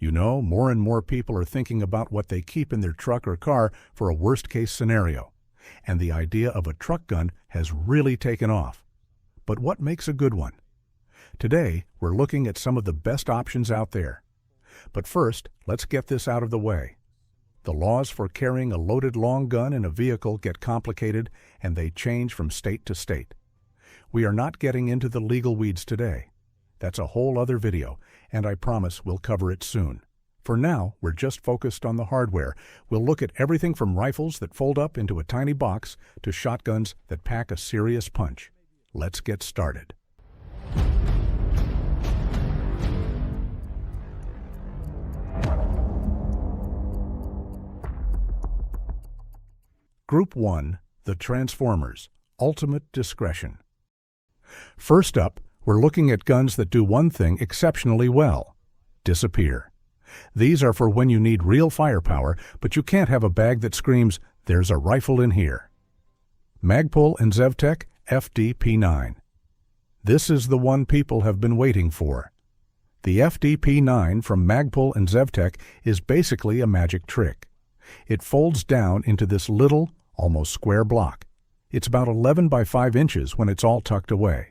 You know, more and more people are thinking about what they keep in their truck or car for a worst-case scenario, and the idea of a truck gun has really taken off. But what makes a good one? Today, we're looking at some of the best options out there. But first, let's get this out of the way. The laws for carrying a loaded long gun in a vehicle get complicated, and they change from state to state. We are not getting into the legal weeds today. That's a whole other video, and I promise we'll cover it soon. For now, we're just focused on the hardware. We'll look at everything from rifles that fold up into a tiny box to shotguns that pack a serious punch. Let's get started. Group 1, the Transformers, Ultimate Discretion. First up, we're looking at guns that do one thing exceptionally well: disappear. These are for when you need real firepower, but you can't have a bag that screams, "There's a rifle in here." Magpul and Zevtech FD-P9. This is the one people have been waiting for. The FD-P9 from Magpul and Zevtech is basically a magic trick. It folds down into this little, almost square block. It's about 11 by 5 inches when it's all tucked away.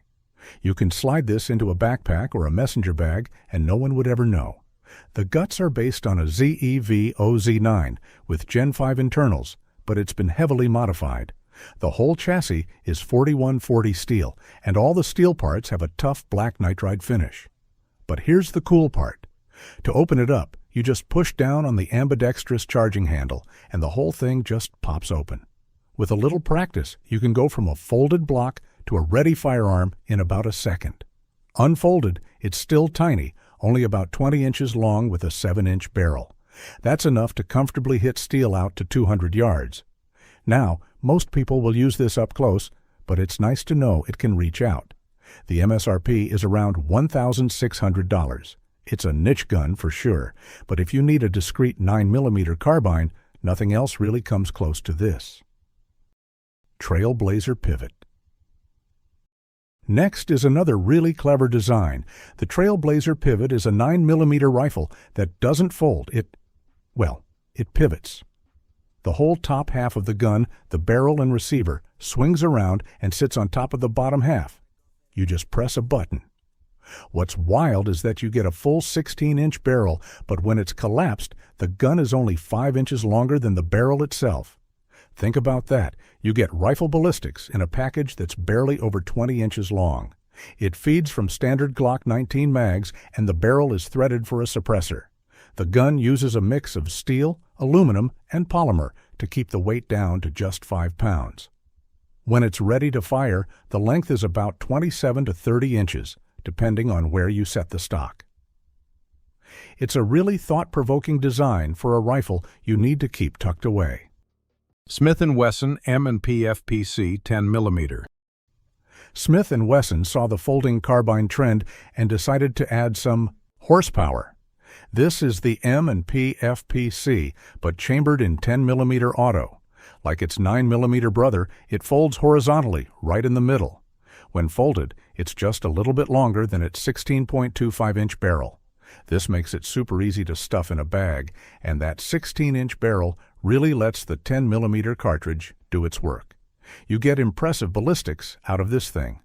You can slide this into a backpack or a messenger bag, and no one would ever know. The guts are based on a ZEV-OZ9 with Gen 5 internals, but it's been heavily modified. The whole chassis is 4140 steel, and all the steel parts have a tough black nitride finish. But here's the cool part. To open it up, you just push down on the ambidextrous charging handle, and the whole thing just pops open. With a little practice, you can go from a folded block to a ready firearm in about a second. Unfolded, it's still tiny, only about 20 inches long with a 7-inch barrel. That's enough to comfortably hit steel out to 200 yards. Now, most people will use this up close, but it's nice to know it can reach out. The MSRP is around $1,600. It's a niche gun for sure, but if you need a discreet 9mm carbine, nothing else really comes close to this. Trailblazer Pivot. Next is another really clever design. The Trailblazer Pivot is a 9mm rifle that doesn't fold. It pivots. The whole top half of the gun, the barrel and receiver, swings around and sits on top of the bottom half. You just press a button. What's wild is that you get a full 16-inch barrel, but when it's collapsed, the gun is only 5 inches longer than the barrel itself. Think about that. You get rifle ballistics in a package that's barely over 20 inches long. It feeds from standard Glock 19 mags, and the barrel is threaded for a suppressor. The gun uses a mix of steel, aluminum, and polymer to keep the weight down to just 5 pounds. When it's ready to fire, the length is about 27 to 30 inches, depending on where you set the stock. It's a really thought-provoking design for a rifle you need to keep tucked away. Smith & Wesson M&P FPC 10mm. Smith & Wesson saw the folding carbine trend and decided to add some horsepower. This is the M&P FPC, but chambered in 10mm auto. Like its 9mm brother, it folds horizontally, right in the middle. When folded, it's just a little bit longer than its 16.25-inch barrel. This makes it super easy to stuff in a bag, and that 16-inch barrel really lets the 10mm cartridge do its work. You get impressive ballistics out of this thing.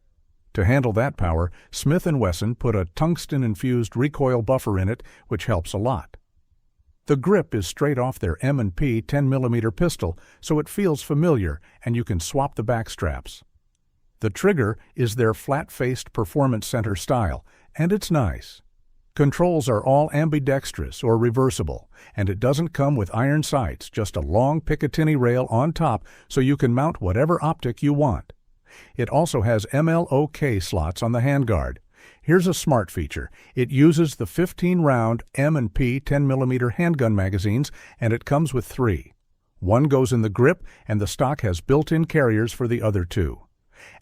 To handle that power, Smith & Wesson put a tungsten-infused recoil buffer in it, which helps a lot. The grip is straight off their M&P 10mm pistol, so it feels familiar, and you can swap the back straps. The trigger is their flat-faced Performance Center style, and it's nice. Controls are all ambidextrous or reversible, and it doesn't come with iron sights, just a long Picatinny rail on top so you can mount whatever optic you want. It also has MLOK slots on the handguard. Here's a smart feature. It uses the 15-round M&P 10mm handgun magazines, and it comes with 3. One goes in the grip, and the stock has built-in carriers for the other 2.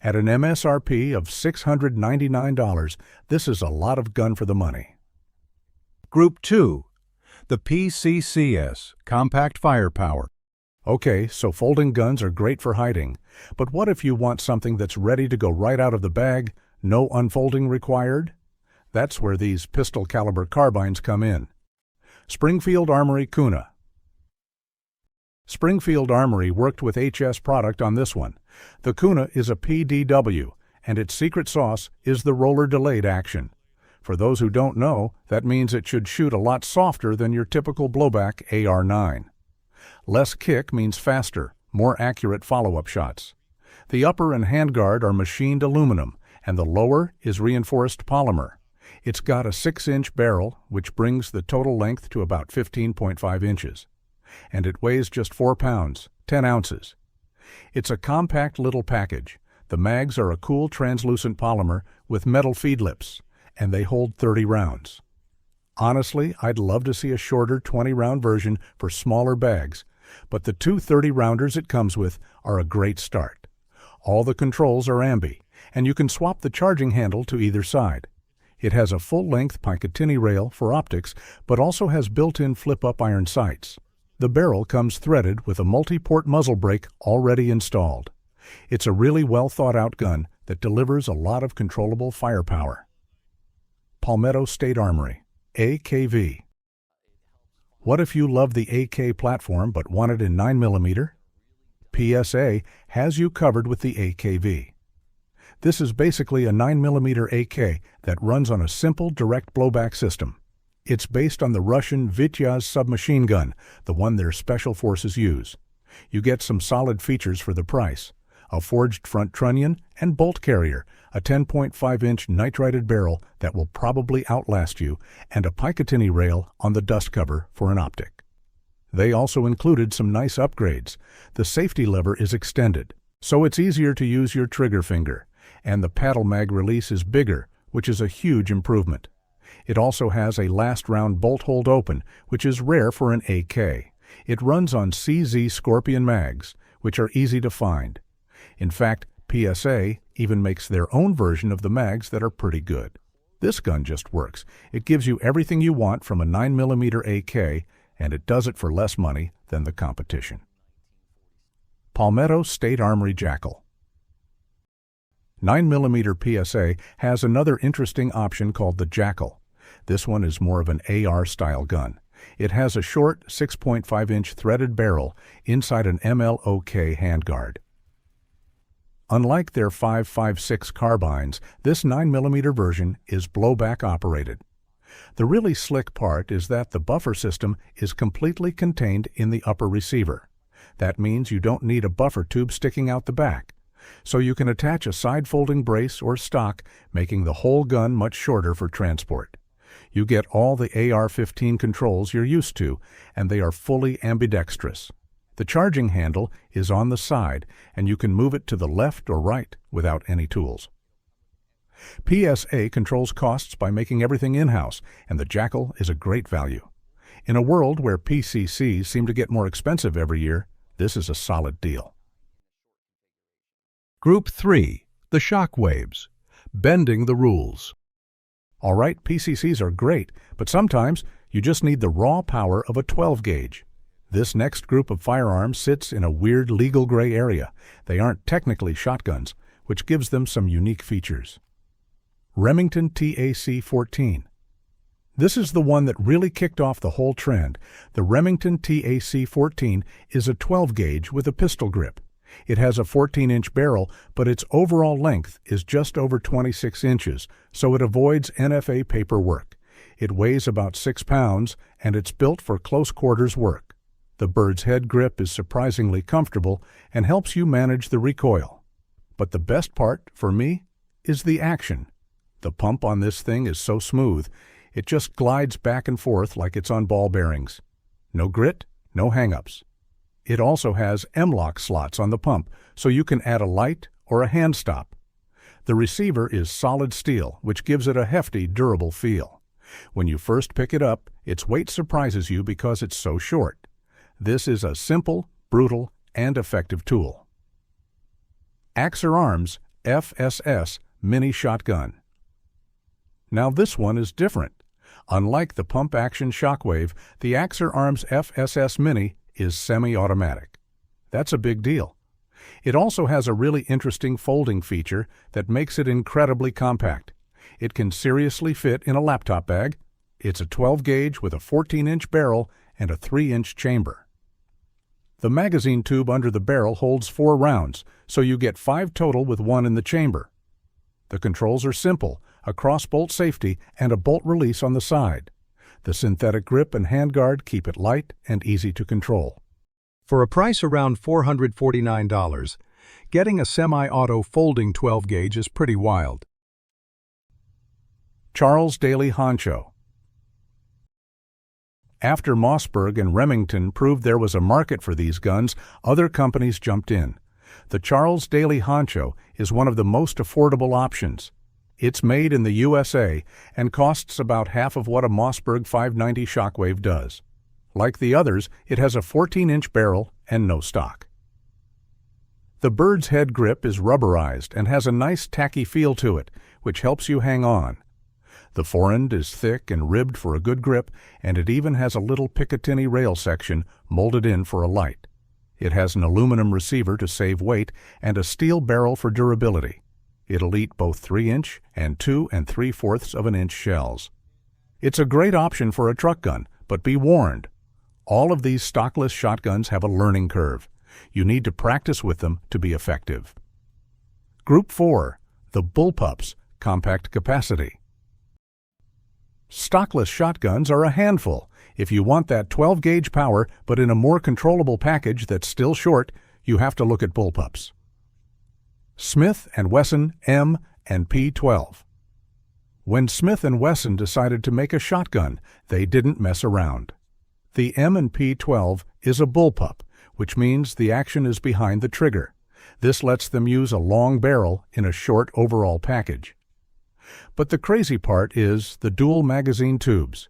At an MSRP of $699, this is a lot of gun for the money. Group 2, the PCCs, Compact Firepower. Okay, so folding guns are great for hiding, but what if you want something that's ready to go right out of the bag, no unfolding required? That's where these pistol-caliber carbines come in. Springfield Armory Kuna. Springfield Armory worked with HS Product on this one. The Kuna is a PDW, and its secret sauce is the roller delayed action. For those who don't know, that means it should shoot a lot softer than your typical blowback AR-9. Less kick means faster, more accurate follow-up shots. The upper and handguard are machined aluminum, and the lower is reinforced polymer. It's got a 6-inch barrel, which brings the total length to about 15.5 inches. And it weighs just 4 pounds, 10 ounces. It's a compact little package. The mags are a cool translucent polymer with metal feed lips, and they hold 30 rounds. Honestly, I'd love to see a shorter 20-round version for smaller bags, but the two 30-rounders it comes with are a great start. All the controls are ambi, and you can swap the charging handle to either side. It has a full-length Picatinny rail for optics, but also has built-in flip-up iron sights. The barrel comes threaded with a multi-port muzzle brake already installed. It's a really well-thought-out gun that delivers a lot of controllable firepower. Palmetto State Armory, AKV. What if you love the AK platform but want it in 9mm? PSA has you covered with the AKV. This is basically a 9mm AK that runs on a simple direct blowback system. It's based on the Russian Vityaz submachine gun, the one their special forces use. You get some solid features for the price: a forged front trunnion and bolt carrier, a 10.5-inch nitrited barrel that will probably outlast you, and a Picatinny rail on the dust cover for an optic. They also included some nice upgrades. The safety lever is extended, so it's easier to use your trigger finger, and the paddle mag release is bigger, which is a huge improvement. It also has a last round bolt hold open, which is rare for an AK. It runs on CZ Scorpion mags, which are easy to find. In fact, PSA even makes their own version of the mags that are pretty good. This gun just works. It gives you everything you want from a 9mm AK, and it does it for less money than the competition. Palmetto State Armory Jackal. 9mm PSA has another interesting option called the Jackal. This one is more of an AR-style gun. It has a short 6.5-inch threaded barrel inside an MLOK handguard. Unlike their 5.56 carbines, this 9mm version is blowback operated. The really slick part is that the buffer system is completely contained in the upper receiver. That means you don't need a buffer tube sticking out the back. So you can attach a side-folding brace or stock, making the whole gun much shorter for transport. You get all the AR-15 controls you're used to, and they are fully ambidextrous. The charging handle is on the side, and you can move it to the left or right without any tools. PSA controls costs by making everything in-house, and the Jackal is a great value. In a world where PCCs seem to get more expensive every year, this is a solid deal. Group 3. The Shockwaves. Bending the rules. All right, PCCs are great, but sometimes you just need the raw power of a 12-gauge. This next group of firearms sits in a weird legal gray area. They aren't technically shotguns, which gives them some unique features. Remington TAC-14. This is the one that really kicked off the whole trend. The Remington TAC-14 is a 12-gauge with a pistol grip. It has a 14-inch barrel, but its overall length is just over 26 inches, so it avoids NFA paperwork. It weighs about 6 pounds, and it's built for close-quarters work. The bird's head grip is surprisingly comfortable and helps you manage the recoil. But the best part, for me, is the action. The pump on this thing is so smooth, it just glides back and forth like it's on ball bearings. No grit, no hang-ups. It also has M-lock slots on the pump, so you can add a light or a hand stop. The receiver is solid steel, which gives it a hefty, durable feel. When you first pick it up, its weight surprises you because it's so short. This is a simple, brutal, and effective tool. Axer Arms FSS Mini Shotgun. Now this one is different. Unlike the pump-action Shockwave, the Axer Arms FSS Mini is semi-automatic. That's a big deal. It also has a really interesting folding feature that makes it incredibly compact. It can seriously fit in a laptop bag, It's a 12 gauge with a 14-inch barrel and a 3-inch chamber. The magazine tube under the barrel holds 4 rounds, so you get 5 total with 1 in the chamber. The controls are simple, a cross-bolt safety and a bolt release on the side. The synthetic grip and handguard keep it light and easy to control. For a price around $449, getting a semi-auto folding 12 gauge is pretty wild. Charles Daly Honcho. After Mossberg and Remington proved there was a market for these guns, other companies jumped in. The Charles Daly Honcho is one of the most affordable options. It's made in the USA and costs about half of what a Mossberg 590 Shockwave does. Like the others, it has a 14-inch barrel and no stock. The bird's head grip is rubberized and has a nice tacky feel to it, which helps you hang on. The forend is thick and ribbed for a good grip, and it even has a little Picatinny rail section molded in for a light. It has an aluminum receiver to save weight and a steel barrel for durability. It'll eat both 3-inch and 2 3/4 of an inch shells. It's a great option for a truck gun, but be warned. All of these stockless shotguns have a learning curve. You need to practice with them to be effective. Group 4. The Bullpups, Compact Capacity. Stockless shotguns are a handful. If you want that 12-gauge power, but in a more controllable package that's still short, you have to look at Bullpups. Smith & Wesson M and P12. When Smith & Wesson decided to make a shotgun, they didn't mess around. The M and P12 is a bullpup, which means the action is behind the trigger. This lets them use a long barrel in a short overall package. But the crazy part is the dual magazine tubes.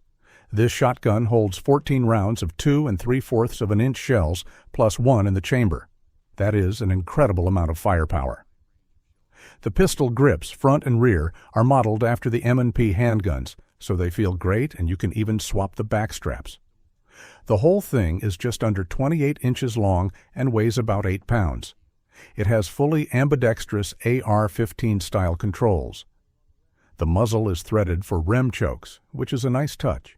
This shotgun holds 14 rounds of 2 3/4 of an inch shells plus 1 in the chamber. That is an incredible amount of firepower. The pistol grips, front and rear, are modeled after the M&P handguns, so they feel great and you can even swap the back straps. The whole thing is just under 28 inches long and weighs about 8 pounds. It has fully ambidextrous AR-15 style controls. The muzzle is threaded for rem chokes, which is a nice touch.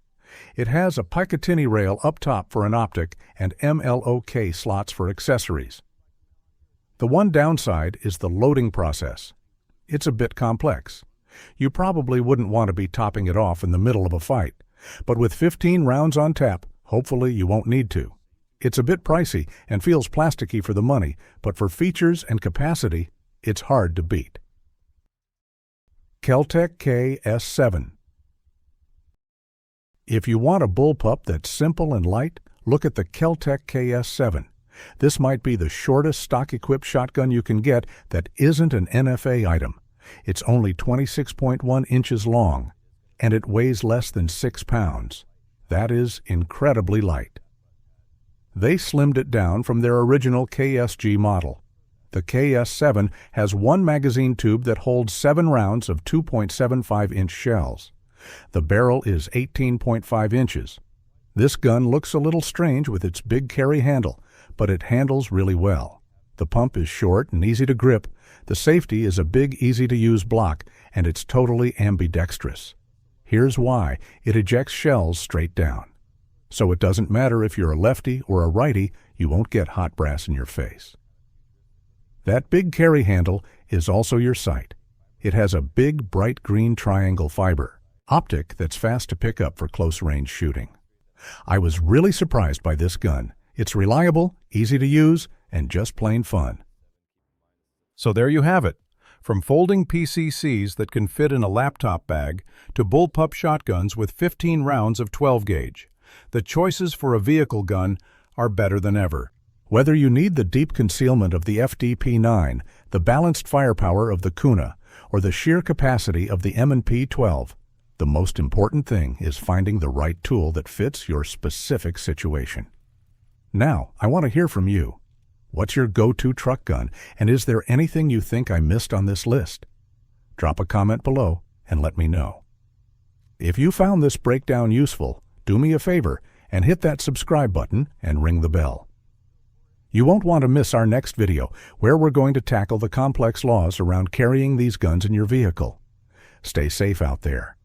It has a Picatinny rail up top for an optic and MLOK slots for accessories. The one downside is the loading process. It's a bit complex. You probably wouldn't want to be topping it off in the middle of a fight, but with 15 rounds on tap, hopefully you won't need to. It's a bit pricey and feels plasticky for the money, but for features and capacity, it's hard to beat. Kel-Tec KS7. If you want a bullpup that's simple and light, look at the Kel-Tec KS7. This might be the shortest stock-equipped shotgun you can get that isn't an NFA item. It's only 26.1 inches long, and it weighs less than 6 pounds. That is incredibly light. They slimmed it down from their original KSG model. The KS7 has one magazine tube that holds 7 rounds of 2.75-inch shells. The barrel is 18.5 inches. This gun looks a little strange with its big carry handle, but it handles really well. The pump is short and easy to grip. The safety is a big, easy-to-use block, and it's totally ambidextrous. Here's why. It ejects shells straight down. So it doesn't matter if you're a lefty or a righty, you won't get hot brass in your face. That big carry handle is also your sight. It has a big, bright green triangle fiber optic that's fast to pick up for close-range shooting. I was really surprised by this gun. It's reliable, easy to use, and just plain fun. So there you have it. From folding PCCs that can fit in a laptop bag to bullpup shotguns with 15 rounds of 12 gauge. The choices for a vehicle gun are better than ever. Whether you need the deep concealment of the FDP-9, the balanced firepower of the Kuna, or the sheer capacity of the M&P-12, the most important thing is finding the right tool that fits your specific situation. Now, I want to hear from you. What's your go-to truck gun, and is there anything you think I missed on this list? Drop a comment below and let me know. If you found this breakdown useful, do me a favor and hit that subscribe button and ring the bell. You won't want to miss our next video, where we're going to tackle the complex laws around carrying these guns in your vehicle. Stay safe out there.